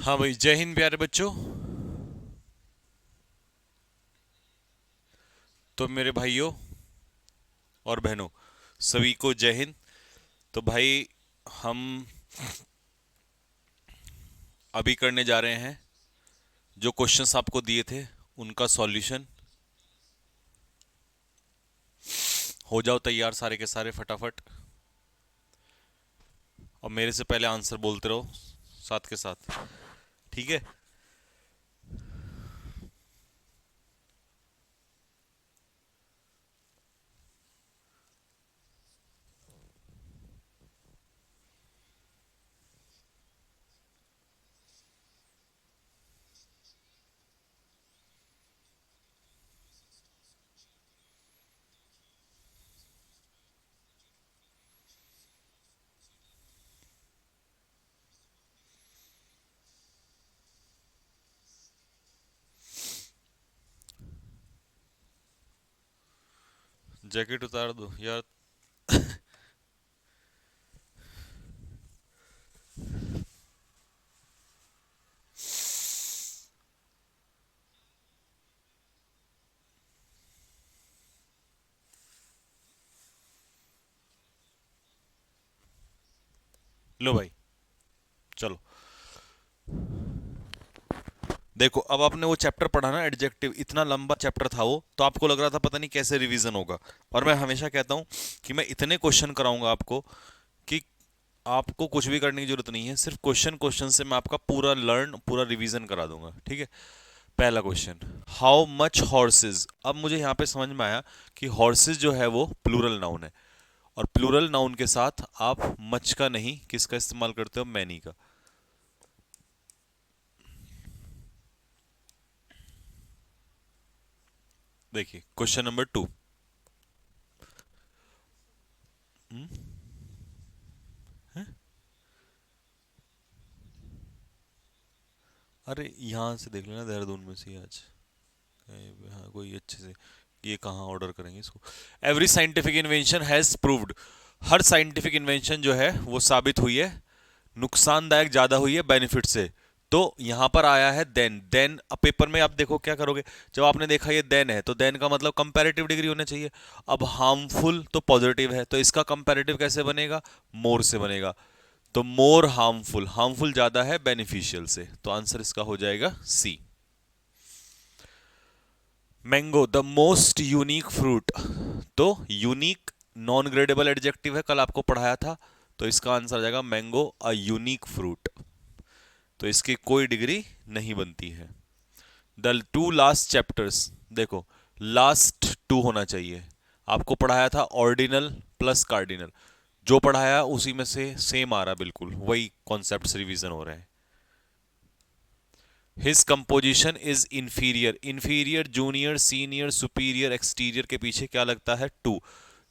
हाँ भाई, जय हिंद प्यारे बच्चों। तो मेरे भाइयों और बहनों, सभी को जय हिंद। तो भाई, हम अभी करने जा रहे हैं जो क्वेश्चंस आपको दिए थे उनका सॉल्यूशन। हो जाओ तैयार सारे के सारे फटाफट, और मेरे से पहले आंसर बोलते रहो साथ के साथ, ठीक है? जैकेट उतार दो यार। लो भाई, चलो। देखो, अब आपने वो चैप्टर पढ़ा ना, एडजेक्टिव, इतना लंबा चैप्टर था वो, तो आपको लग रहा था पता नहीं कैसे रिवीजन होगा। और मैं हमेशा कहता हूं कि मैं इतने क्वेश्चन कराऊंगा आपको कि आपको कुछ भी करने की जरूरत नहीं है, सिर्फ क्वेश्चन क्वेश्चन से मैं आपका पूरा रिवीजन करा दूंगा, ठीक है? पहला क्वेश्चन, हाउ मच हॉर्सेज। अब मुझे यहाँ पे समझ में आया कि हॉर्सेज जो है वो प्लूरल नाउन है, और प्लूरल नाउन के साथ आप मच का नहीं, किसका इस्तेमाल करते हो? मैनी का। देखिए क्वेश्चन नंबर 2। अरे यहाँ से देख लेना, देहरादून में से ही आज हाँ कोई अच्छे से, ये कहाँ ऑर्डर करेंगे इसको। Every scientific invention has proved. Her scientific invention जो है वो साबित हुई है, नुकसानदायक ज्यादा हुई है बेनिफिट से। तो यहां पर आया है देन। देन अब पेपर में आप देखो क्या करोगे, जब आपने देखा ये देन है तो देन का मतलब कंपैरेटिव डिग्री होना चाहिए। अब हार्मफुल तो पॉजिटिव है, तो इसका कंपैरेटिव कैसे बनेगा? मोर से बनेगा। तो मोर हार्मफुल, हार्मफुल ज्यादा है बेनिफिशियल से, तो आंसर इसका हो जाएगा C. Mango the most unique fruit. तो यूनिक नॉन ग्रेडेबल एडजेक्टिव है, कल आपको पढ़ाया था, तो इसका आंसर आ जाएगा मैंगो अ यूनिक फ्रूट। तो इसकी कोई डिग्री नहीं बनती है। द टू लास्ट चैप्टर्स, देखो लास्ट टू होना चाहिए। आपको पढ़ाया था ऑर्डिनल प्लस कार्डिनल, जो पढ़ाया उसी में से सेम आ रहा, बिल्कुल वही कॉन्सेप्ट रिवीजन हो रहे हैं। His composition is inferior. Inferior, junior, senior, superior, exterior के पीछे क्या लगता है? टू।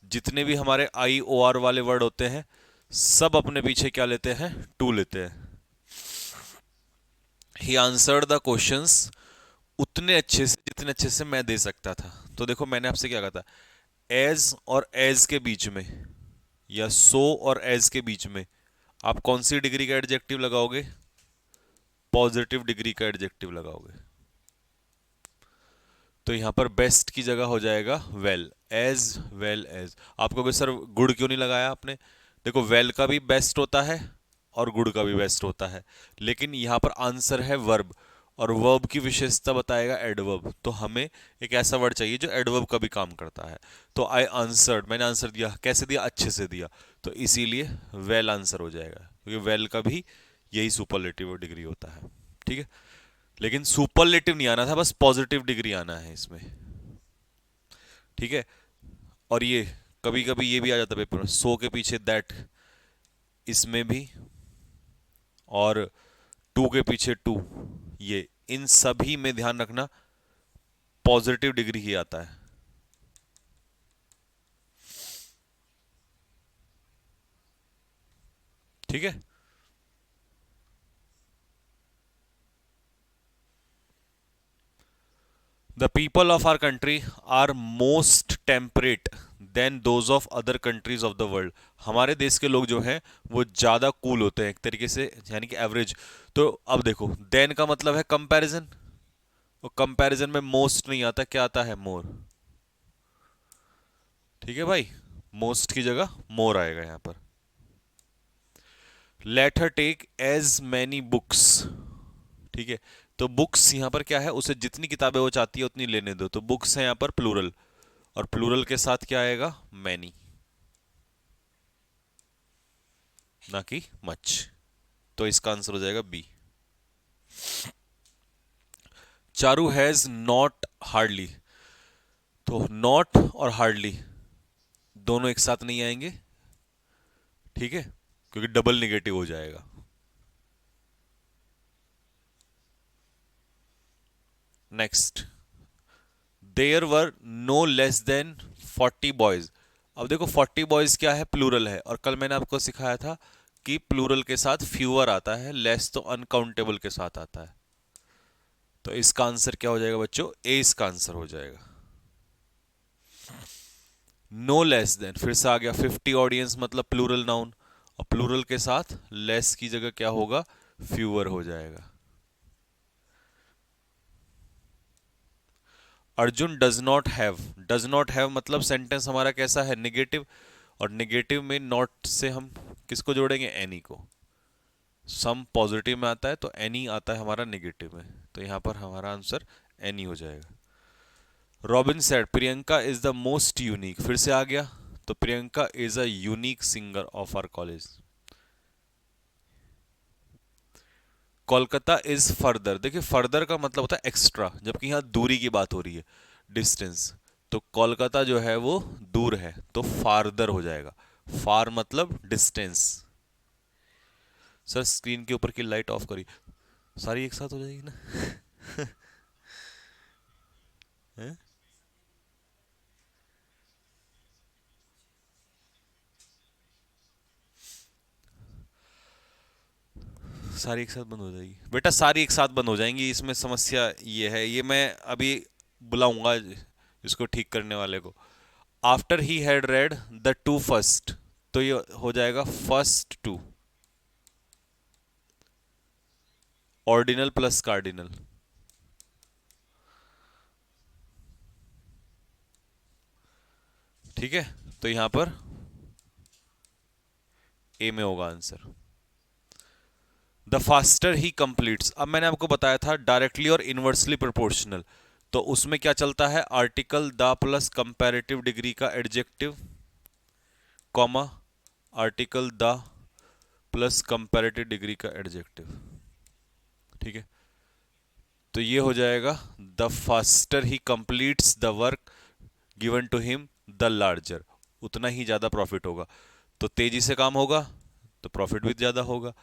जितने भी हमारे आई ओ आर वाले वर्ड होते हैं, सब अपने पीछे क्या लेते हैं? टू लेते हैं। ही आंसर्ड द क्वेश्चंस उतने अच्छे से जितने अच्छे से मैं दे सकता था। तो देखो मैंने आपसे क्या कहा था, एज और एज के बीच में, या सो और एज के बीच में आप कौन सी डिग्री का एडजेक्टिव लगाओगे? पॉजिटिव डिग्री का एडजेक्टिव लगाओगे। तो यहां पर बेस्ट की जगह हो जाएगा वेल। As well as. आप कहोगे सर गुड क्यों नहीं लगाया आपने? देखो वेल का भी बेस्ट होता है और गुड का भी बेस्ट होता है, लेकिन यहां पर आंसर है वर्ब, और वर्ब की विशेषता बताएगा एडवर्ब। तो हमें एक ऐसा वर्ड चाहिए जो एडवर्ब का भी काम करता है। तो आई आंसर्ड, मैंने आंसर दिया, कैसे दिया? अच्छे से दिया। तो इसीलिए वेल आंसर हो जाएगा, क्योंकि वेल का भी यही सुपरलेटिव डिग्री होता है, ठीक है? लेकिन सुपरलेटिव नहीं आना था, बस पॉजिटिव डिग्री आना है इसमें, ठीक है? और ये कभी कभी ये भी आ जाता है पेपर में, सो के पीछे दैट, इसमें भी, और टू के पीछे टू, ये इन सभी में ध्यान रखना पॉजिटिव डिग्री ही आता है, ठीक है? The people of our country are most temperate than those of other countries of the world. हमारे देश के लोग जो हैं वो ज़्यादा कूल होते हैं एक तरीके से, यानी कि एवरेज। तो अब देखो देन का मतलब है कंपैरिजन, और कंपैरिजन में मोस्ट नहीं आता, क्या आता है? मोर। ठीक है भाई, मोस्ट की जगह मोर आएगा यहाँ पर। Let her take as many books. ठीक है, तो बुक्स यहाँ पर क्या है, उसे जितनी किताबें वो चाहती है उतनी लेने दो, तो बुक्स है यहाँ पर प्लूरल, और प्लूरल के साथ क्या आएगा? मैनी, ना कि मच। तो इसका आंसर हो जाएगा B. Charu has not hardly, तो नॉट और हार्डली दोनों एक साथ नहीं आएंगे, ठीक है, क्योंकि डबल निगेटिव हो जाएगा। Next, there were no less than 40 boys. अब देखो 40 बॉयज क्या है? प्लूरल है, और कल मैंने आपको सिखाया था कि प्लूरल के साथ फ्यूअर आता है, लेस तो अनकाउंटेबल के साथ आता है। तो इसका आंसर क्या हो जाएगा बच्चों? ए इसका आंसर हो जाएगा। नो लेस देन फिर से आ गया, 50 ऑडियंस मतलब प्लूरल नाउन, और प्लूरल के साथ लेस की जगह क्या होगा? फ्यूअर हो जाएगा। Arjun does not have, does not have मतलब सेंटेंस हमारा कैसा है? निगेटिव, और निगेटिव में नॉट से हम किसको जोड़ेंगे? एनी को। सम पॉजिटिव में आता है तो एनी आता है हमारा निगेटिव में, तो यहां पर हमारा आंसर एनी हो जाएगा। Robin said Priyanka is the most unique, फिर से आ गया, तो Priyanka is a unique singer of our college. Kolkata is further, देखिए फर्दर का मतलब होता है एक्स्ट्रा, जबकि यहाँ दूरी की बात हो रही है, डिस्टेंस। तो कोलकाता जो है वो दूर है, तो फार्दर हो जाएगा। फार मतलब डिस्टेंस। सर स्क्रीन के ऊपर की लाइट ऑफ करिए, सारी एक साथ हो जाएगी ना? हैं? सारी एक साथ बंद हो जाएगी बेटा, सारी एक साथ बंद हो जाएंगी, इसमें समस्या ये है, ये मैं अभी बुलाऊंगा इसको ठीक करने वाले को। After he had read the two first, तो ये हो जाएगा first two, ordinal plus cardinal. ठीक है, तो यहां पर ए में होगा answer. The faster he completes, अब मैंने आपको बताया था डायरेक्टली और इनवर्सली प्रोपोर्शनल, तो उसमें क्या चलता है? Article the plus comparative degree का adjective, comma article the plus comparative degree का एडजेक्टिव। ठीक है, तो ये हो जाएगा the faster he completes the work given to him the larger, उतना ही ज्यादा प्रॉफिट होगा, तो तेजी से काम होगा तो प्रॉफिट भी ज्यादा होगा।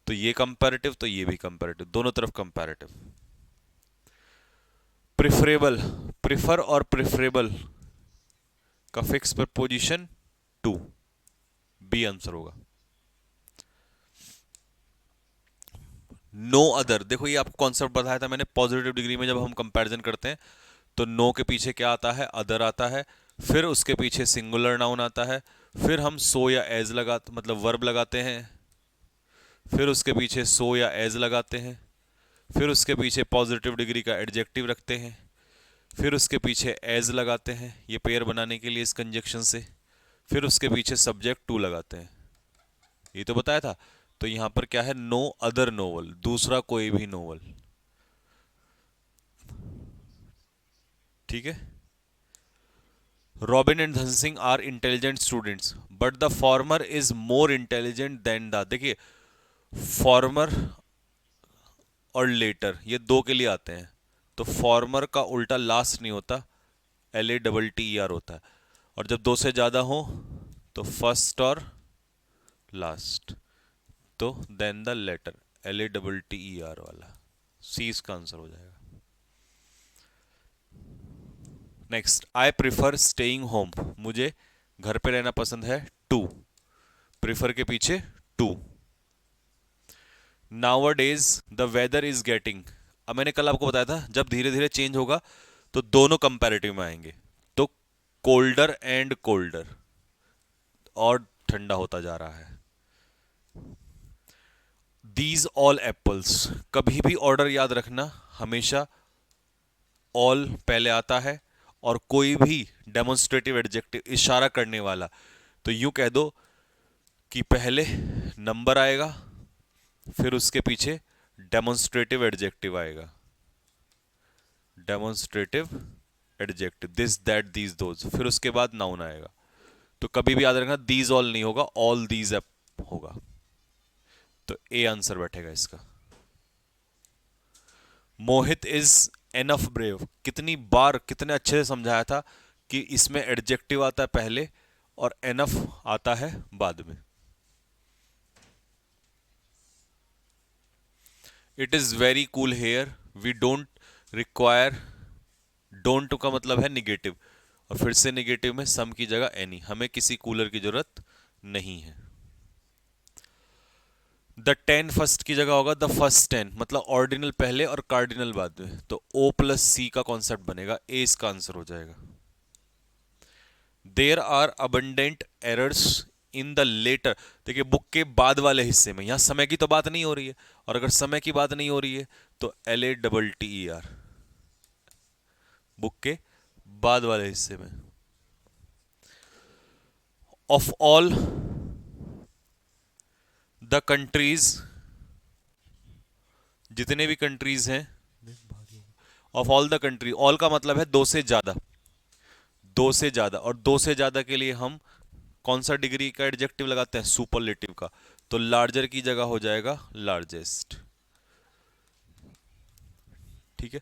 तो ये कंपैरेटिव, तो ये भी कंपैरेटिव, दोनों तरफ कंपैरेटिव। प्रिफरेबल, प्रिफर और प्रिफरेबल का fix preposition to, B answer होगा। नो अदर, देखो ये आपको कॉन्सेप्ट बताया था मैंने, पॉजिटिव डिग्री में जब हम कंपैरिजन करते हैं तो नो के पीछे क्या आता है? अदर आता है, फिर उसके पीछे सिंगुलर नाउन आता है, फिर हम सो या एज लगा मतलब वर्ब लगाते हैं, फिर उसके पीछे सो या एज लगाते हैं, फिर उसके पीछे पॉजिटिव डिग्री का एडजेक्टिव रखते हैं, फिर उसके पीछे एज लगाते हैं ये पेयर बनाने के लिए इस कंजक्शन से, फिर उसके पीछे सब्जेक्ट टू लगाते हैं, ये तो बताया था। तो यहां पर क्या है? नो अदर नोवल, दूसरा कोई भी नोवल। ठीक है, Robin and Dhan Singh are intelligent students but the former is more intelligent than the, देखिए फॉर्मर और लेटर ये दो के लिए आते हैं, तो फॉर्मर का उल्टा लास्ट नहीं होता, LATTER होता है, और जब दो से ज्यादा हो तो फर्स्ट और लास्ट, तो देन द लेटर, LATTER वाला, सी इसका आंसर हो जाएगा। Next, I prefer staying home, मुझे घर पे रहना पसंद है, टू, प्रिफर के पीछे to. Nowadays the weather is getting, अब मैंने कल आपको बताया था जब धीरे धीरे चेंज होगा तो दोनों कंपैरेटिव में आएंगे, तो कोल्डर एंड कोल्डर, और ठंडा होता जा रहा है। दीज ऑल एप्पल्स, कभी भी ऑर्डर याद रखना, हमेशा ऑल पहले आता है, और कोई भी डेमोन्स्ट्रेटिव एडजेक्टिव, इशारा करने वाला, तो यूं कह दो कि पहले नंबर आएगा, फिर उसके पीछे डेमोन्स्ट्रेटिव एडजेक्टिव आएगा, demonstrative adjective, this that these those, फिर उसके बाद नाउन आएगा। तो कभी भी याद रखना दीज ऑल नहीं होगा, ऑल दीज होगा। तो ए आंसर बैठेगा इसका। मोहित इज एनफ ब्रेव, कितनी बार कितने अच्छे से समझाया था कि इसमें एडजेक्टिव आता है पहले और एनफ आता है बाद में। It is very cool here, we don't require, don't का मतलब है निगेटिव, और फिर से निगेटिव में सम की जगह एनी, हमें किसी कूलर की जरूरत नहीं है। द टेन फर्स्ट की जगह होगा द फर्स्ट टेन, मतलब ऑर्डिनल पहले और कार्डिनल बाद में, तो ओ प्लस सी का कॉन्सेप्ट बनेगा, ए इसका आंसर हो जाएगा। There are abundant errors in the letter, देखिए बुक के बाद वाले हिस्से में, यहां समय की तो बात नहीं हो रही है, और अगर समय की बात नहीं हो रही है तो LATTER, बुक के बाद वाले हिस्से में। ऑफ ऑल द कंट्रीज, जितने भी कंट्रीज हैं, of all the country, all का मतलब है दो से ज्यादा, दो से ज्यादा, और दो से ज्यादा के लिए हम कौन सा डिग्री का एडजेक्टिव लगाते हैं, सुपरलेटिव का, तो लार्जर की जगह हो जाएगा लार्जेस्ट। ठीक है।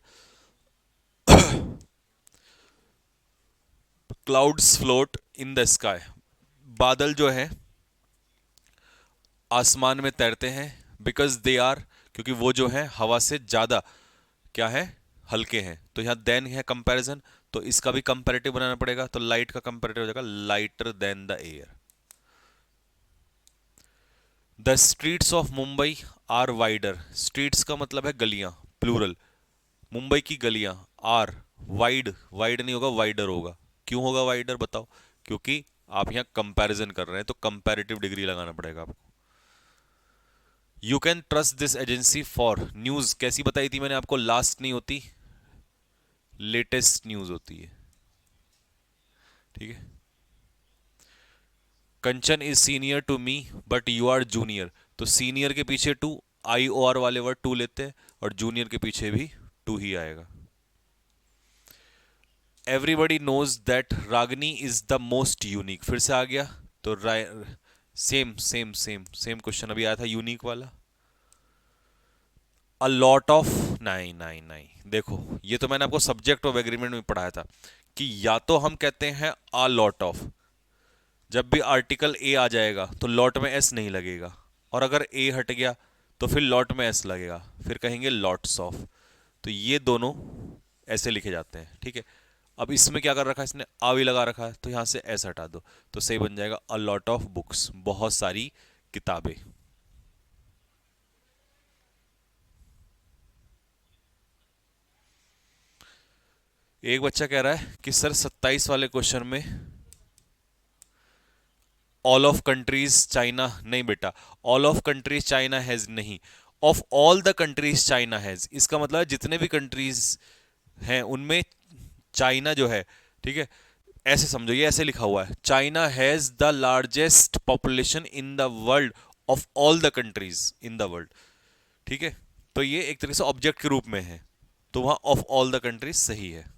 Clouds float in the sky, बादल जो है आसमान में तैरते हैं, बिकॉज दे आर, क्योंकि वो जो है हवा से ज्यादा क्या है, हल्के हैं, तो यहां देन है कंपैरिजन, तो इसका भी कंपैरेटिव बनाना पड़ेगा, तो लाइट का कंपैरेटिव हो जाएगा lighter than the air. The streets of Mumbai are wider, streets का मतलब है गलियां, प्लूरल, मुंबई की गलियां, आर वाइड, वाइड नहीं होगा वाइडर होगा, क्यों होगा वाइडर बताओ, क्योंकि आप यहां कंपैरिजन कर रहे हैं, तो कंपैरेटिव डिग्री लगाना पड़ेगा आपको। You can trust this agency for news, कैसी बताई थी मैंने आपको, लास्ट नहीं होती, लेटेस्ट न्यूज होती है। ठीक है। Kanchan is senior to me but you are junior, तो सीनियर के पीछे टू, IOR वाले वर्ड टू लेते हैं, और जूनियर के पीछे भी टू ही आएगा। Everybody knows that Ragini is the most unique, फिर से आ गया, तो same same same same question अभी आया था यूनिक वाला। अ लॉट ऑफ, नहीं नहीं नहीं, देखो ये तो मैंने आपको सब्जेक्ट ऑफ एग्रीमेंट में पढ़ाया था कि या तो हम कहते हैं अ लॉट ऑफ, जब भी आर्टिकल ए आ जाएगा तो लॉट में एस नहीं लगेगा, और अगर ए हट गया तो फिर लॉट में एस लगेगा, फिर कहेंगे लॉट्स ऑफ, तो ये दोनों ऐसे लिखे जाते हैं। ठीक है। अब इसमें क्या कर रखा है इसने, आ भी लगा रखा है, तो यहां से एस हटा दो, तो सही बन जाएगा अ लॉट ऑफ बुक्स, बहुत सारी किताबें। एक बच्चा कह रहा है कि सर 27 वाले क्वेश्चन में ऑल ऑफ कंट्रीज चाइना, नहीं बेटा, all of countries China has नहीं, of all the countries China has, इसका मतलब है जितने भी कंट्रीज हैं उनमें चाइना जो है, ठीक है, ऐसे समझो, ये ऐसे लिखा हुआ है, China has the largest population in the world of all the countries in the world. ठीक है। तो ये एक तरीके से ऑब्जेक्ट के रूप में है, तो वहां ऑफ ऑल द कंट्रीज सही है।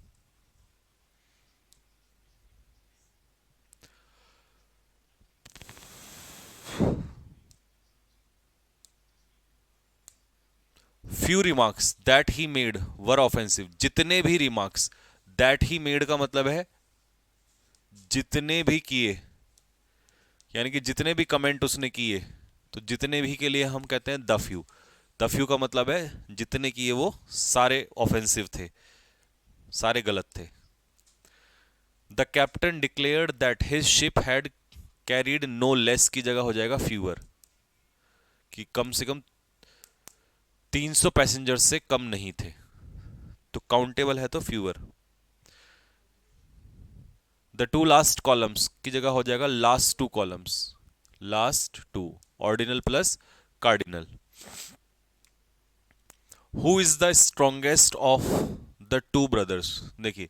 Few remarks that he made were offensive, जितने भी रिमार्क्स, दैट ही मेड का मतलब है जितने भी किए, यानी कि जितने भी कमेंट उसने किए, तो जितने भी के लिए हम कहते हैं द फ्यू, द फ्यू का मतलब है जितने किए वो सारे ऑफेंसिव थे, सारे गलत थे। The captain declared that his ship had carried no less की जगह हो जाएगा फ्यूअर, कि कम से कम 300 पैसेंजर से कम नहीं थे, तो काउंटेबल है तो fewer. The two last columns की जगह हो जाएगा last two columns, last two, ordinal plus cardinal. Who is the strongest of the two brothers? देखिए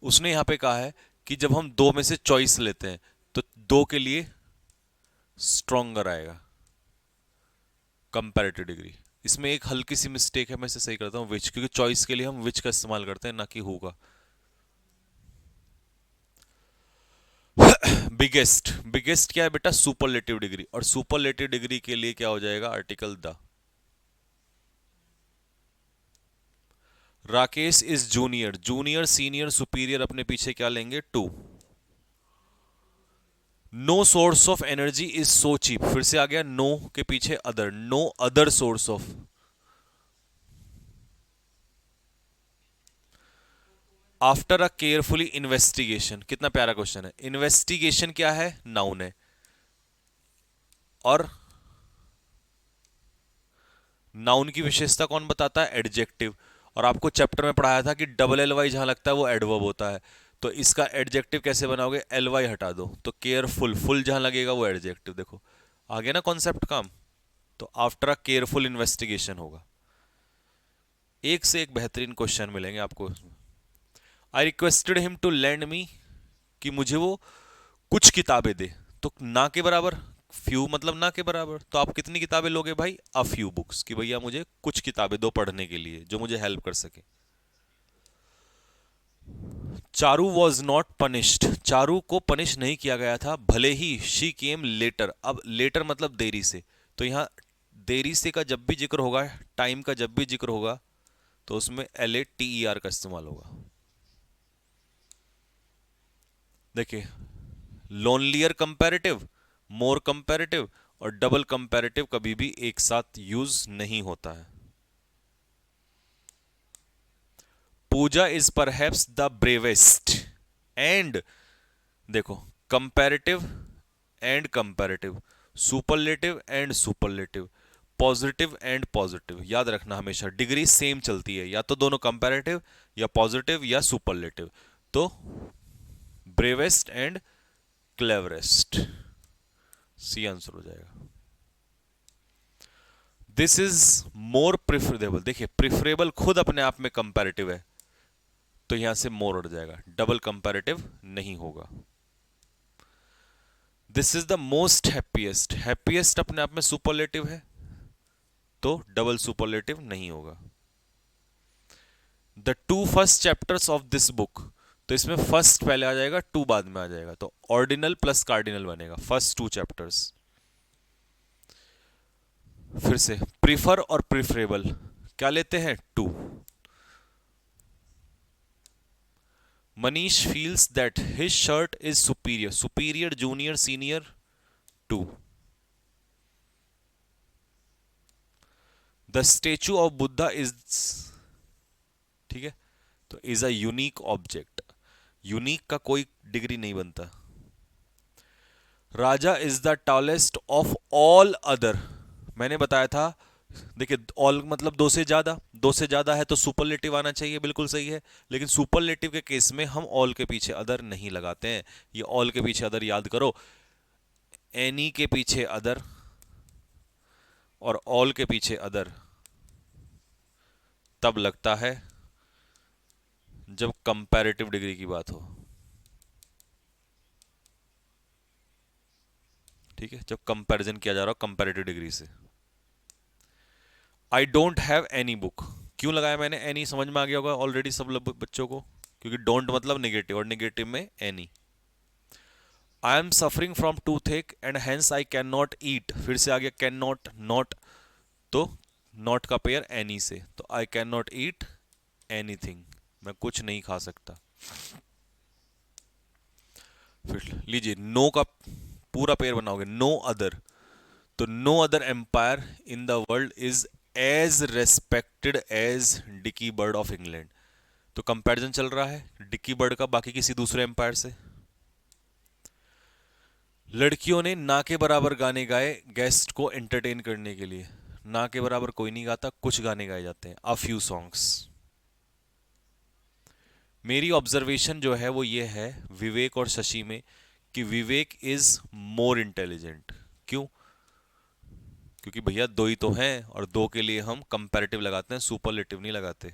उसने यहां पे कहा है कि जब हम दो में से चॉइस लेते हैं तो दो के लिए स्ट्रोंगर आएगा कंपैरेटिव डिग्री। इसमें एक हल्की सी मिस्टेक है, मैं इसे सही करता हूं, विच, क्योंकि चॉइस के लिए हम विच का इस्तेमाल करते हैं ना कि हु का। बिगेस्ट, बिगेस्ट क्या है बेटा? सुपरलेटिव डिग्री, और सुपरलेटिव डिग्री के लिए क्या हो जाएगा? Article the. Rakesh is junior, junior senior superior अपने पीछे क्या लेंगे? To. No source of energy is so cheap, फिर से आ गया नो के पीछे other, no other source of. After a carefully investigation, कितना प्यारा क्वेश्चन है। इन्वेस्टिगेशन क्या है? नाउन है। और नाउन की विशेषता कौन बताता है? एडजेक्टिव। और आपको चैप्टर में पढ़ाया था कि डबल एल वाई जहां लगता है वो एडवर्ब होता है, तो इसका एडजेक्टिव कैसे बनाओगे? एल वाई हटा दो तो केयरफुल, फुल जहां लगेगा वो एडजेक्टिव। देखो आ गया ना कॉन्सेप्ट काम। तो आफ्टर अ केयरफुल इन्वेस्टिगेशन होगा। एक से एक बेहतरीन क्वेश्चन मिलेंगे आपको। I requested him to land me, कि मुझे वो कुछ किताबें दे, तो ना के बराबर, फ्यू मतलब ना के बराबर, तो आप कितनी किताबें लोगे भाई? अ फ्यू बुक्स, कि भैया मुझे कुछ किताबें दो पढ़ने के लिए जो मुझे हेल्प कर सके। Charu was not punished, Charu को पनिश नहीं किया गया था, भले ही शी केम लेटर। अब लेटर मतलब देरी से, तो यहां देरी से का जब भी जिक्र होगा, टाइम का जब भी जिक्र होगा, तो उसमें LATER का इस्तेमाल होगा। देखिए लोनलियर कंपैरेटिव, मोर कंपैरेटिव और डबल कंपैरेटिव कभी भी एक साथ यूज नहीं होता है। Puja is perhaps the bravest and, देखो comparative and comparative, superlative and superlative, positive and positive, याद रखना हमेशा डिग्री सेम चलती है, या तो दोनों कंपैरेटिव या पॉजिटिव या सुपरलेटिव। तो bravest and cleverest, C answer हो जाएगा। दिस इज मोर प्रिफरेबल, देखिए प्रिफरेबल खुद अपने आप में कंपैरेटिव है, तो यहां से मोर उड़ जाएगा, डबल कंपैरेटिव नहीं होगा। This is the most happiest, happiest अपने आप में सुपरलेटिव है, तो डबल सुपरलेटिव नहीं होगा। The two first chapters of this book, तो इसमें फर्स्ट पहले आ जाएगा, टू बाद में आ जाएगा, तो ऑर्डिनल प्लस कार्डिनल बनेगा, फर्स्ट टू चैप्टर्स। फिर से प्रीफर और प्रिफरेबल क्या लेते हैं? To. Manish feels that his shirt is superior, superior junior senior to. The statue of Buddha is, ठीक है, तो is a unique object, unique का कोई डिग्री नहीं बनता। Raja is the tallest of all other, मैंने बताया था, देखिए ऑल मतलब दो से ज्यादा, दो से ज्यादा है तो सुपरलेटिव आना चाहिए, बिल्कुल सही है, लेकिन सुपरलेटिव के केस में हम ऑल के पीछे अदर नहीं लगाते हैं। ये ऑल के पीछे अदर याद करो, एनी के पीछे अदर और ऑल के पीछे अदर तब लगता है जब कंपैरेटिव डिग्री की बात हो, ठीक है, जब कंपैरिजन किया जा रहा हो कंपैरेटिव डिग्री से। I don't have any book, क्यों लगाया मैंने एनी? समझ में आ गया होगा ऑलरेडी सब बच्चों को, क्योंकि डोंट मतलब नेगेटिव और नेगेटिव में any. I am suffering from toothache and hence I can not eat, फिर से आ गया कैन नॉट, नॉट, तो नॉट का पेयर एनी से, तो I can not eat anything, मैं कुछ नहीं खा सकता। फिर लीजिए नो का पूरा पेयर बनाओगे, नो अदर, तो no other umpire in the world is as respected as Dickie Bird of England, तो कंपैरिजन चल रहा है डिकी बर्ड का बाकी किसी दूसरे एम्पायर से। लड़कियों ने ना के बराबर गाने गाए गेस्ट को एंटरटेन करने के लिए, ना के बराबर कोई नहीं गाता, कुछ गाने गाए जाते हैं, अ फ्यू सॉन्ग्स। मेरी ऑब्जर्वेशन जो है वो ये है विवेक और शशि में, कि विवेक इज मोर इंटेलिजेंट। क्यों? क्योंकि भैया दो ही तो हैं, और दो के लिए हम कंपैरेटिव लगाते हैं, सुपरलेटिव नहीं लगाते।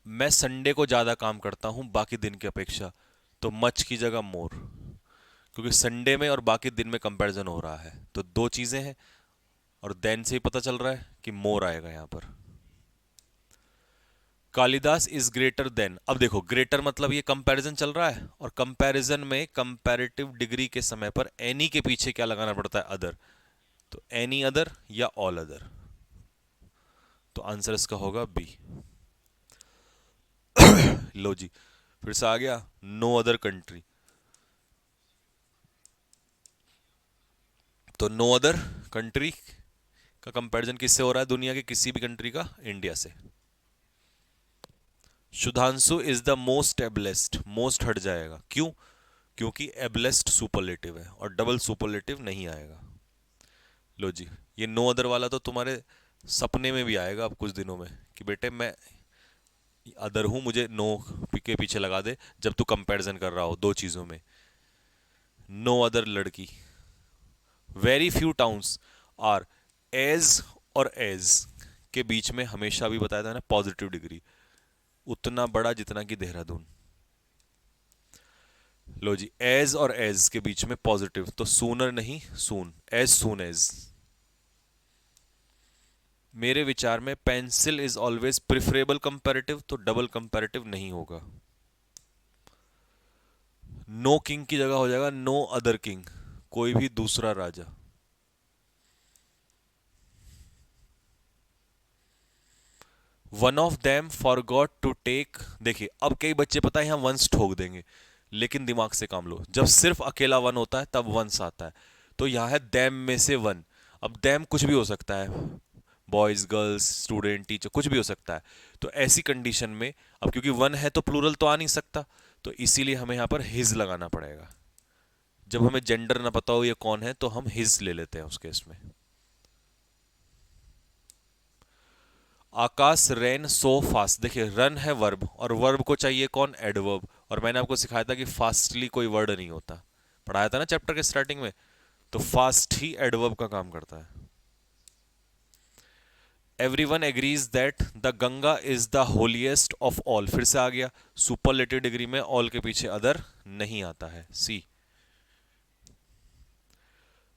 मैं संडे को ज्यादा काम करता हूं बाकी दिन की अपेक्षा, तो मच की जगह मोर, क्योंकि संडे में और बाकी दिन में कंपैरिजन हो रहा है, तो दो चीजें हैं, और देन से ही पता चल रहा है कि मोर आएगा यहां पर। कालिदास इज ग्रेटर देन, अब देखो ग्रेटर मतलब ये कंपैरिजन चल रहा है, और कंपैरिजन में कंपैरेटिव डिग्री के समय पर एनी के पीछे क्या लगाना पड़ता है? अदर। तो एनी अदर या ऑल अदर, तो आंसर इसका होगा बी। लो जी, फिर से आ गया नो अदर कंट्री। तो नो अदर कंट्री का कंपैरिजन किससे हो रहा है? दुनिया के किसी भी कंट्री का इंडिया से। Sudhanshu is the most ablest, most हट जाएगा, क्यों? क्योंकि एबलेस्ट सुपरलेटिव है और डबल सुपरलेटिव नहीं आएगा। लो जी, ये नो अदर वाला तो तुम्हारे सपने में भी आएगा अब कुछ दिनों में, कि बेटे मैं अदर हूं, मुझे नो के पीछे लगा दे जब तू कंपैरिजन कर रहा हो दो चीजों में। नो अदर लड़की। Very few towns are as और एज के बीच में हमेशा भी बताया था ना पॉजिटिव डिग्री, उतना बड़ा जितना कि देहरादून। लो जी, एज और एज के बीच में पॉजिटिव, तो सूनर नहीं सून, एज सून एज। मेरे विचार में pencil is always preferable comparative, तो डबल कंपैरेटिव नहीं होगा। नो किंग की जगह हो जाएगा नो अदर किंग, कोई भी दूसरा राजा। One of them forgot to take, देखिए अब कई बच्चे पता है यहां वंस ठोक देंगे, लेकिन दिमाग से काम लो, जब सिर्फ अकेला वन होता है तब वंस आता है, तो यहां है देम में से वन। अब देम कुछ भी हो सकता है, बॉयज गर्ल्स स्टूडेंट टीचर कुछ भी हो सकता है, तो ऐसी कंडीशन में अब क्योंकि वन है तो प्लूरल तो आ नहीं सकता, तो इसीलिए हमें यहां पर हिज लगाना पड़ेगा। जब हमें जेंडर ना पता हो ये कौन है तो हम हिज ले लेते हैं उस केस में। आकाश रैन सो फास्ट, देखिए रन है वर्ब, और वर्ब को चाहिए कौन? एडवर्ब, और मैंने आपको सिखाया था कि फास्टली कोई वर्ड नहीं होता, पढ़ाया था ना चैप्टर के स्टार्टिंग में, तो फास्ट ही एडवर्ब का काम करता है। Everyone agrees that the Ganga is the holiest of all, फिर से आ गया सुपरलेटिव डिग्री में ऑल के पीछे अदर नहीं आता है, सी।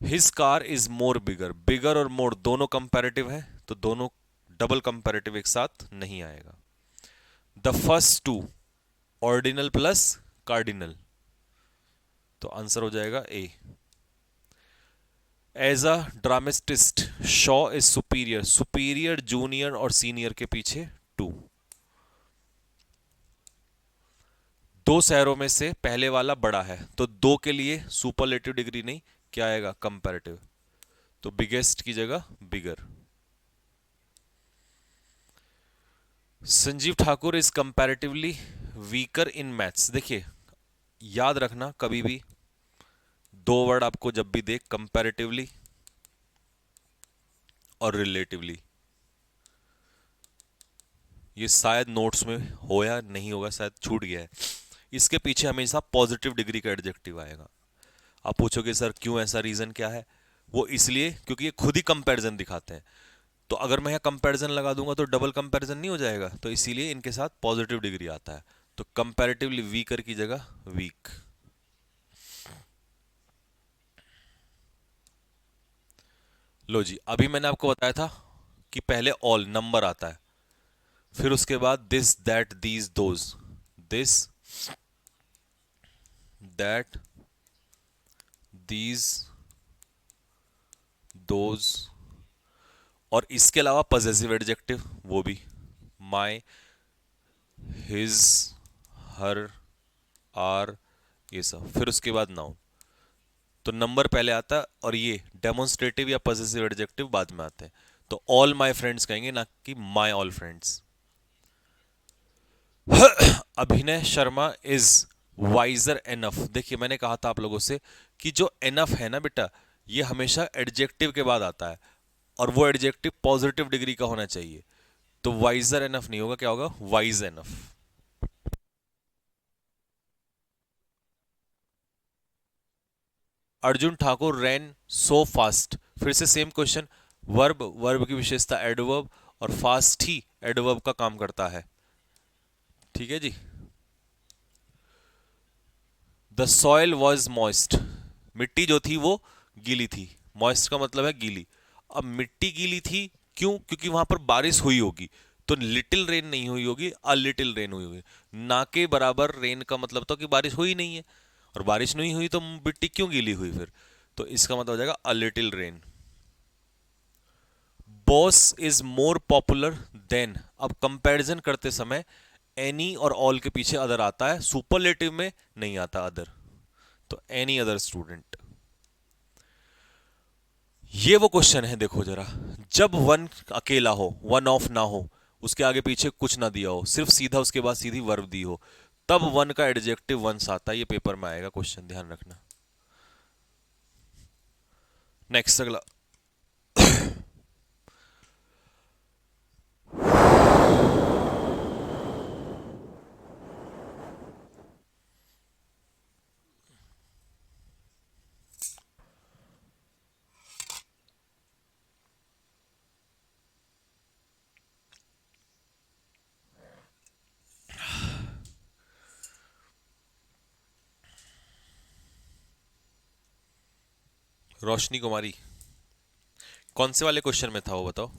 हिज कार इज मोर बिगर, बिगर और मोर दोनों कंपैरेटिव है, तो दोनों डबल कंपैरेटिव एक साथ नहीं आएगा। The first two ordinal plus cardinal, तो आंसर हो जाएगा A. As a dramatist Shaw is superior, superior junior और सीनियर के पीछे टू। दो शहरों में से पहले वाला बड़ा है, तो दो के लिए सुपरलेटिव डिग्री नहीं, क्या आएगा? कंपैरेटिव, तो बिगेस्ट की जगह bigger. Sanjeev Thakur is comparatively weaker in maths, देखिए याद रखना कभी भी दो वर्ड आपको जब भी दे, कंपैरेटिवली और रिलेटिवली, ये शायद नोट्स में हो या नहीं होगा, शायद छूट गया है, इसके पीछे हमेशा पॉजिटिव डिग्री का एडजेक्टिव आएगा। आप पूछोगे सर क्यों, ऐसा रीजन क्या है? वो इसलिए क्योंकि ये खुद ही कंपैरिजन दिखाते हैं, तो अगर मैं यहाँ कंपैरिजन लगा दूंगा तो डबल कंपैरिजन नहीं हो जाएगा, तो इसीलिए इनके साथ पॉजिटिव डिग्री आता है, तो कंपैरेटिवली वीकर की जगह वीक। लो जी, अभी मैंने आपको बताया था कि पहले ऑल नंबर आता है, फिर उसके बाद this that these those, this that these those, और इसके अलावा पजेसिव एडजेक्टिव वो भी, माई, हिज, हर, आर, ये सब, फिर उसके बाद नाउन। तो नंबर पहले आता है, और ये डेमोन्स्ट्रेटिव या पजेसिव एडजेक्टिव बाद में आते हैं, तो ऑल माई फ्रेंड्स कहेंगे ना कि माई ऑल फ्रेंड्स। अभिनय शर्मा इज वाइजर एनफ, देखिए मैंने कहा था आप लोगों से कि जो एनफ है ना बेटा, ये हमेशा एडजेक्टिव के बाद आता है, और वो एडजेक्टिव पॉजिटिव डिग्री का होना चाहिए, तो वाइजर एनफ नहीं होगा, क्या होगा? Wise enough. Arjun Thakur ran so fast, फिर से सेम क्वेश्चन। वर्ब, वर्ब की विशेषता एडवर्ब, और फास्ट ही एडवर्ब का काम करता है। ठीक है जी। द सॉइल वॉज मॉइस्ट, मिट्टी जो थी वो गीली थी। मॉइस्ट का मतलब है गीली। अब मिट्टी गीली थी क्यों? क्योंकि वहां पर बारिश हुई होगी। तो लिटिल रेन नहीं हुई होगी, अ लिटिल रेन हुई होगी। ना के बराबर रेन का मतलब तो कि बारिश हुई नहीं है, और बारिश नहीं हुई तो मिट्टी क्यों गीली हुई फिर? तो इसका मतलब हो जाएगा a little rain. Boss is more popular than, अब कंपैरिजन करते समय एनी और ऑल के पीछे अदर आता है, सुपरलेटिव में नहीं आता अदर। तो एनी अदर स्टूडेंट। ये वो क्वेश्चन है, देखो जरा। जब वन अकेला हो, वन ऑफ ना हो, उसके आगे पीछे कुछ ना दिया हो, सिर्फ सीधा उसके बाद सीधी वर्ब दी हो, तब वन का एडजेक्टिव वंस आता है। ये पेपर में आएगा क्वेश्चन, ध्यान रखना। नेक्स्ट अगला। रोशनी कुमारी, कौन से वाले क्वेश्चन में था वो बताओ।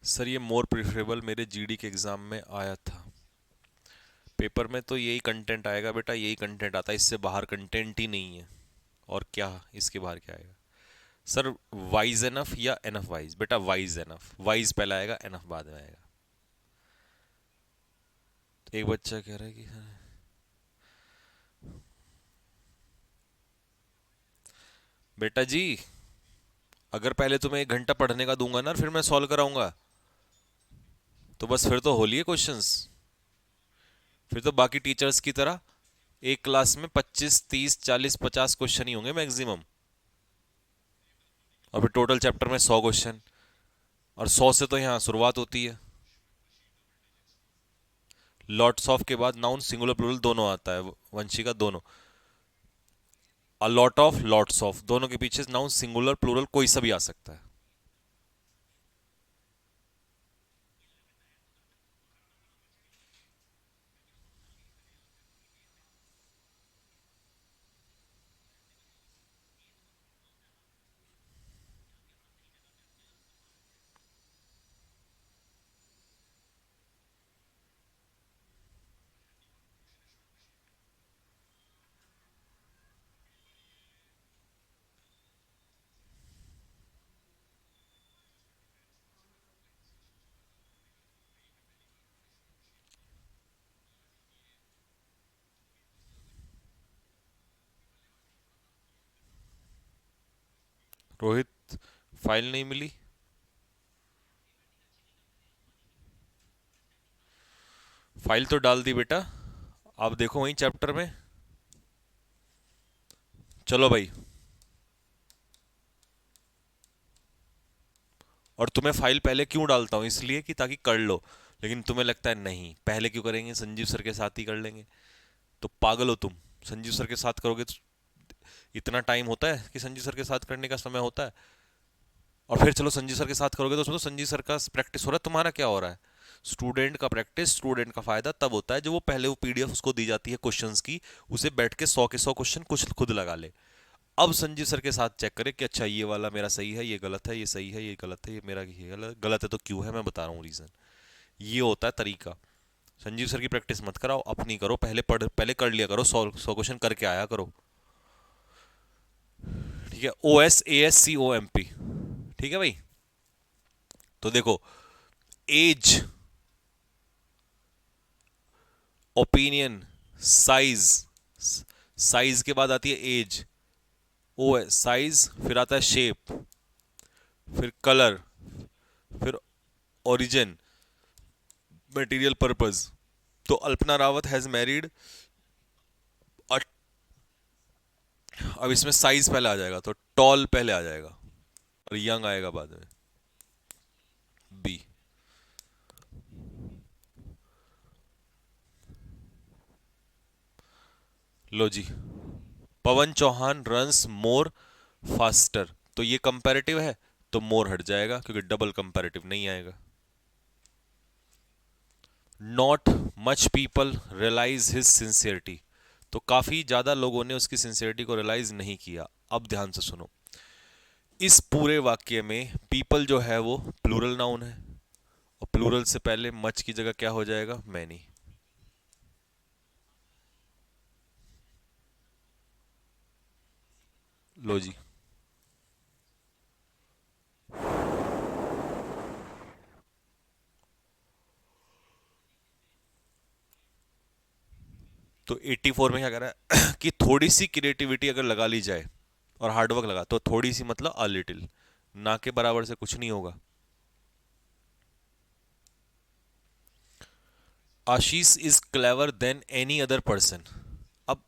सर ये मोर प्रिफरेबल मेरे जीडी के एग्जाम में आया था। पेपर में तो यही कंटेंट आएगा बेटा, यही कंटेंट आता है, इससे बाहर कंटेंट ही नहीं है। और क्या, इसके बाहर क्या आएगा? सर वाइज एनफ या एनफ वाइज? बेटा वाइज एनफ, वाइज पहले आएगा, एनफ बाद में आएगा। तो एक बच्चा कह रहा है कि बेटा जी, अगर पहले तुम्हें 1 घंटा पढ़ने का दूंगा ना, फिर मैं सॉल्व कराऊंगा, तो बस फिर तो हो लिए क्वेश्चंस। फिर तो बाकी टीचर्स की तरह एक क्लास में 25 30 40 50 क्वेश्चन ही होंगे मैक्सिमम, और फिर टोटल चैप्टर में 100 क्वेश्चन। और 100 से तो यहाँ शुरुआत होती है। लॉट्स ऑफ के बाद नाउन सिंगुलर प्लूरल दोनों आता है, वंशिका दोनों। A lot of, lots of, दोनों के पीछे नाउन सिंगुलर प्लूरल कोई सा भी आ सकता है। रोहित, फाइल नहीं मिली? फाइल तो डाल दी बेटा, आप देखो वहीं चैप्टर में। चलो भाई। और तुम्हें फाइल पहले क्यों डालता हूँ? इसलिए कि ताकि कर लो। लेकिन तुम्हें लगता है नहीं, पहले क्यों करेंगे, संजीव सर के साथ ही कर लेंगे। तो पागल हो तुम। संजीव सर के साथ करोगे तो इतना टाइम होता है कि संजीव सर के साथ करने का समय होता है? और फिर चलो संजीव सर के साथ करोगे तो उसमें तो संजीव सर का प्रैक्टिस हो रहा है, तुम्हारा क्या हो रहा है? स्टूडेंट का प्रैक्टिस, स्टूडेंट का फायदा तब होता है जब वो पहले वो पीडीएफ उसको दी जाती है क्वेश्चंस की, उसे बैठ के 100 के 100 क्वेश्चन कुछ खुद लगा ले। अब संजीव सर के साथ चेक करे कि अच्छा ये वाला मेरा सही है, ये गलत है, ये सही है, ये गलत है, ये मेरा ये गलत गलत है तो क्यों है, मैं बता रहा हूँ रीजन। ये होता है तरीका। संजीव सर की प्रैक्टिस मत कराओ, अपनी करो, पहले पढ़, पहले कर लिया करो, 100 क्वेश्चन करके आया करो। ठीक है, OSASCOMP। ठीक है भाई। तो देखो, एज, ओपिनियन, साइज, साइज के बाद आती है एज, ओ है साइज, फिर आता है शेप, फिर कलर, फिर ओरिजिन, मटेरियल पर्पज। तो अल्पना रावत हैज मैरिड। अब इसमें साइज पहले आ जाएगा, तो टॉल पहले आ जाएगा और यंग आएगा बाद में। बी। लो जी, पवन चौहान रन्स मोर फास्टर, तो ये कंपैरेटिव है, तो मोर हट जाएगा क्योंकि डबल कंपैरेटिव नहीं आएगा। Not much people realize his sincerity, तो काफी ज्यादा लोगों ने उसकी सिंसियरिटी को रियलाइज नहीं किया। अब ध्यान से सुनो, इस पूरे वाक्य में पीपल जो है वो प्लूरल नाउन है, और प्लूरल से पहले मच की जगह क्या हो जाएगा, मैनी। लो जी, तो 84 में क्या कह रहा है कि थोड़ी सी क्रिएटिविटी अगर लगा ली जाए और हार्डवर्क लगा, तो थोड़ी सी मतलब अ लिटिल, ना के बराबर से कुछ नहीं होगा। Ashish is clever than any other person. अब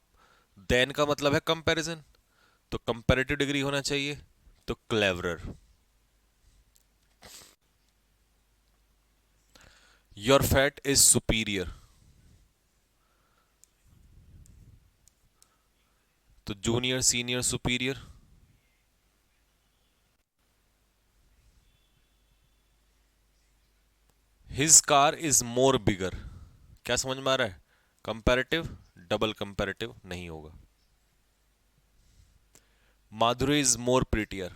देन का मतलब है कंपैरिजन, तो कंपैरेटिव डिग्री होना चाहिए, तो cleverer. Your fat is superior, तो junior senior superior. His car is more bigger, क्या समझ में आ रहा है, कंपैरेटिव डबल कंपैरेटिव नहीं होगा। Madhuri is more prettier,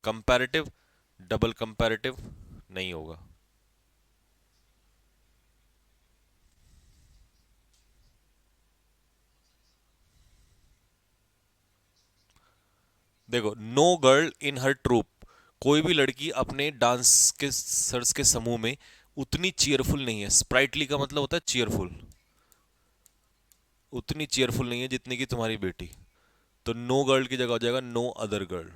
comparative double comparative नहीं होगा। देखो, no girl in her troop, कोई भी लड़की अपने डांस के सर्स के समूह में उतनी चीयरफुल नहीं है। स्प्राइटली का मतलब होता है चीयरफुल, उतनी चीयरफुल नहीं है जितनी कि तुम्हारी बेटी, तो नो गर्ल की जगह हो जाएगा no other girl.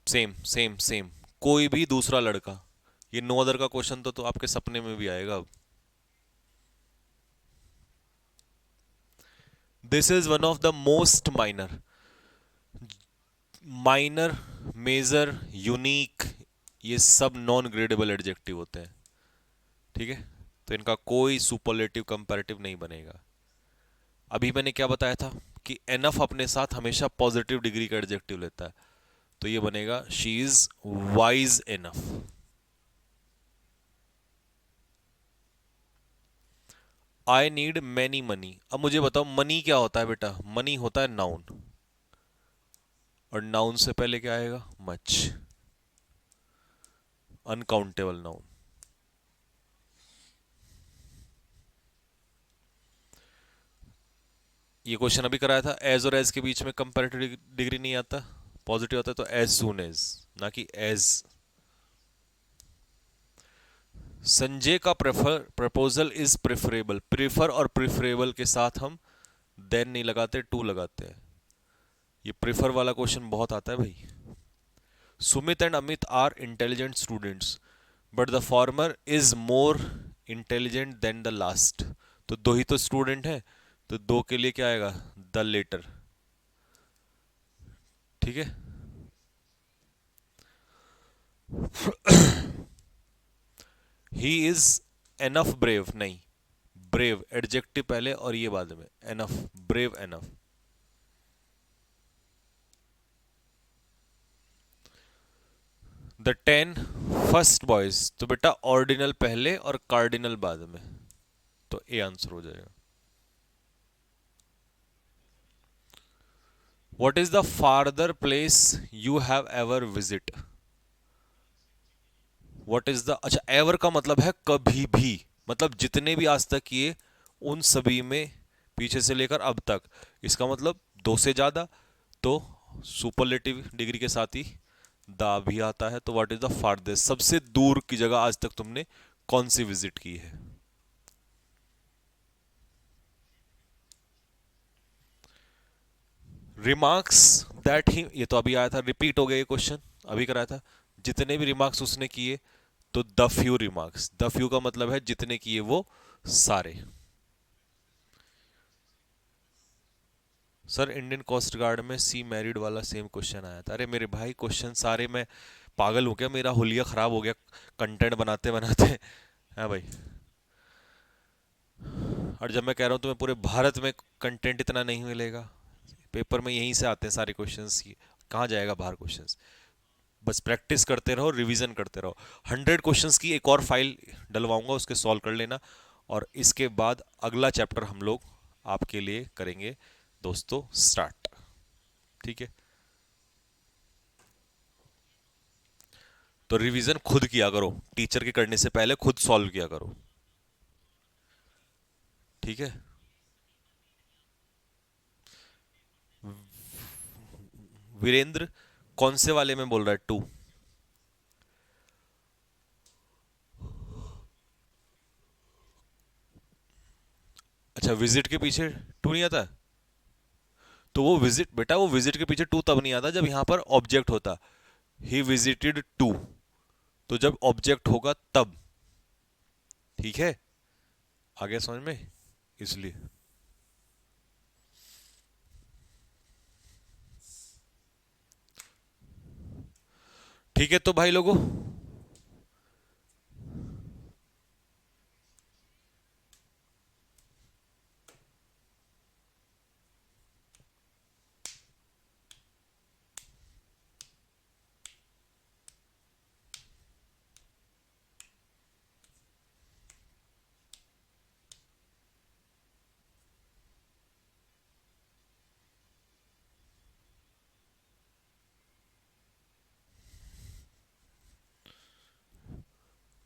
Same same same, कोई भी दूसरा लड़का। ये नो अदर का क्वेश्चन तो आपके सपने में भी आएगा अब। This is one of the most minor, minor, major, unique, ये सब नॉन ग्रेडेबल एडजेक्टिव होते हैं, ठीक है। तो इनका कोई सुपरलेटिव कंपैरेटिव नहीं बनेगा। अभी मैंने क्या बताया था कि एनफ अपने साथ हमेशा पॉजिटिव डिग्री का एडजेक्टिव लेता है, तो ये बनेगा she is wise enough. I need many money, अब मुझे बताओ मनी क्या होता है बेटा, मनी होता है नाउन, और नाउन से पहले क्या आएगा, मच, अनकाउंटेबल नाउन। ये क्वेश्चन अभी कराया था, एज और एज के बीच में कंपैरेटिव डिग्री नहीं आता, पॉजिटिव आता है, तो एज सून एज, ना कि एज। संजय का prefer proposal is preferable, prefer और प्रेफरेबल के साथ हम देन नहीं लगाते, टू लगाते हैं। ये प्रेफर वाला क्वेश्चन बहुत आता है भाई। Sumit and Amit are intelligent students, but the former is more intelligent than the last, तो दो ही तो स्टूडेंट हैं, तो दो के लिए क्या आएगा, द लेटर, ठीक है। ही इज एनफ ब्रेव, नहीं, ब्रेव एडजेक्टिव पहले और ये बाद में, enough, brave enough. The 10 first boys, तो बेटा ऑर्डिनल पहले और कार्डिनल बाद में, तो ए आंसर हो जाएगा। What is the farther place you have ever visit, what is the, अच्छा एवर का मतलब है कभी भी, मतलब जितने भी आज तक किए उन सभी में, पीछे से लेकर अब तक, इसका मतलब दो से ज्यादा, तो सुपरलेटिव डिग्री के साथ ही दा भी आता है, तो व्हाट इज द फार्देस्ट, सबसे दूर की जगह आज तक तुमने कौन सी विजिट की है। रिमार्क्स दैट ही, ये तो अभी आया था, रिपीट हो गया ये क्वेश्चन, अभी कराया था। जितने भी रिमार्क्स उसने किए, तो the few remarks, the few का मतलब है जितने किए वो सारे। सर इंडियन कोस्ट गार्ड में सी मैरिड वाला सेम क्वेश्चन आया था। अरे मेरे भाई क्वेश्चन सारे, मैं पागल हूँ क्या, मेरा हुलिया खराब हो गया कंटेंट बनाते बनाते। हाँ भाई। और जब मैं कह रहा हूँ तुम्हें पूरे भारत में कंटेंट इतना नहीं मिलेगा, पेपर में यहीं से आते हैं सारे क्वेश्चंस, कहाँ जाएगा बाहर क्वेश्चंस। बस प्रैक्टिस करते रहो, रिवीजन करते रहो। 100 क्वेश्चंस की एक और फाइल डलवाऊंगा, उसके सॉल्व कर लेना। और इसके बाद अगला चैप्टर हम लोग आपके लिए करेंगे दोस्तों स्टार्ट। ठीक है, तो रिवीजन खुद किया करो, टीचर के करने से पहले खुद सॉल्व किया करो। ठीक है। वीरेंद्र कौन से वाले में बोल रहा है, टू? अच्छा, विजिट के पीछे टू नहीं आता? तो वो विजिट बेटा, वो विजिट के पीछे टू तब नहीं आता जब यहां पर ऑब्जेक्ट होता। ही विजिटेड टू, तो जब ऑब्जेक्ट होगा तब। ठीक है, आ गया समझ में? इसलिए। ठीक है तो भाई लोगों,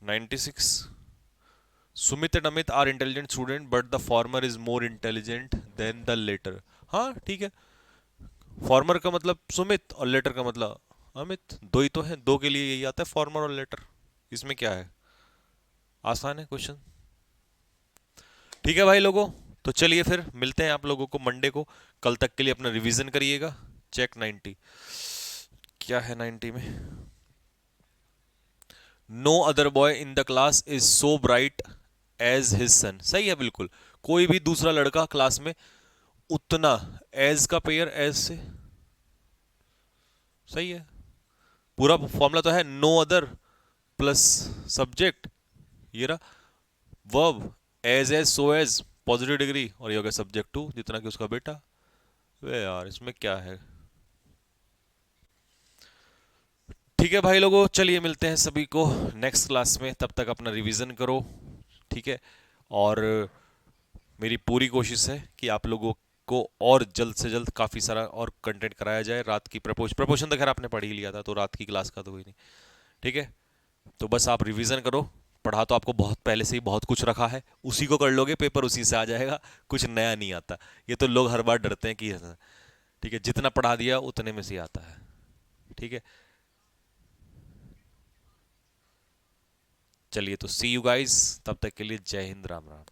96। Sumit and Amit are intelligent student but the former is more intelligent than the latter. हाँ ठीक है, फॉर्मर का मतलब सुमित और लेटर का मतलब अमित, दो ही तो है, दो के लिए यही आता है फॉर्मर और लेटर। इसमें क्या है, आसान है क्वेश्चन। ठीक है भाई लोगों, तो चलिए फिर मिलते हैं आप लोगों को मंडे को। कल तक के लिए अपना रिवीजन करिएगा। चेक 90, क्या है 90 में? No other boy in the class is so bright as his son. सही है बिल्कुल, कोई भी दूसरा लड़का क्लास में उतना, एज का पेयर एज से, सही है। पूरा फॉर्मूला तो है नो अदर प्लस सब्जेक्ट, ये रहा verb, as so as, positive degree, और ये हो गया सब्जेक्ट टू जितना कि उसका बेटा। वे यार इसमें क्या है। ठीक है भाई लोगों, चलिए मिलते हैं सभी को नेक्स्ट क्लास में, तब तक अपना रिवीजन करो। ठीक है, और मेरी पूरी कोशिश है कि आप लोगों को और जल्द से जल्द काफ़ी सारा और कंटेंट कराया जाए। रात की प्रपोशन तो खैर आपने पढ़ ही लिया था, तो रात की क्लास का तो कोई नहीं। ठीक है, तो बस आप रिवीजन करो। पढ़ा तो आपको बहुत पहले से ही बहुत कुछ रखा है, उसी को कर लोगे, पेपर उसी से आ जाएगा, कुछ नया नहीं आता। ये तो लोग हर बार डरते हैं कि, ठीक है, जितना पढ़ा दिया उतने में से आता है। ठीक है, चलिए तो सी यू गाइस, तब तक के लिए जय हिंद, राम राम।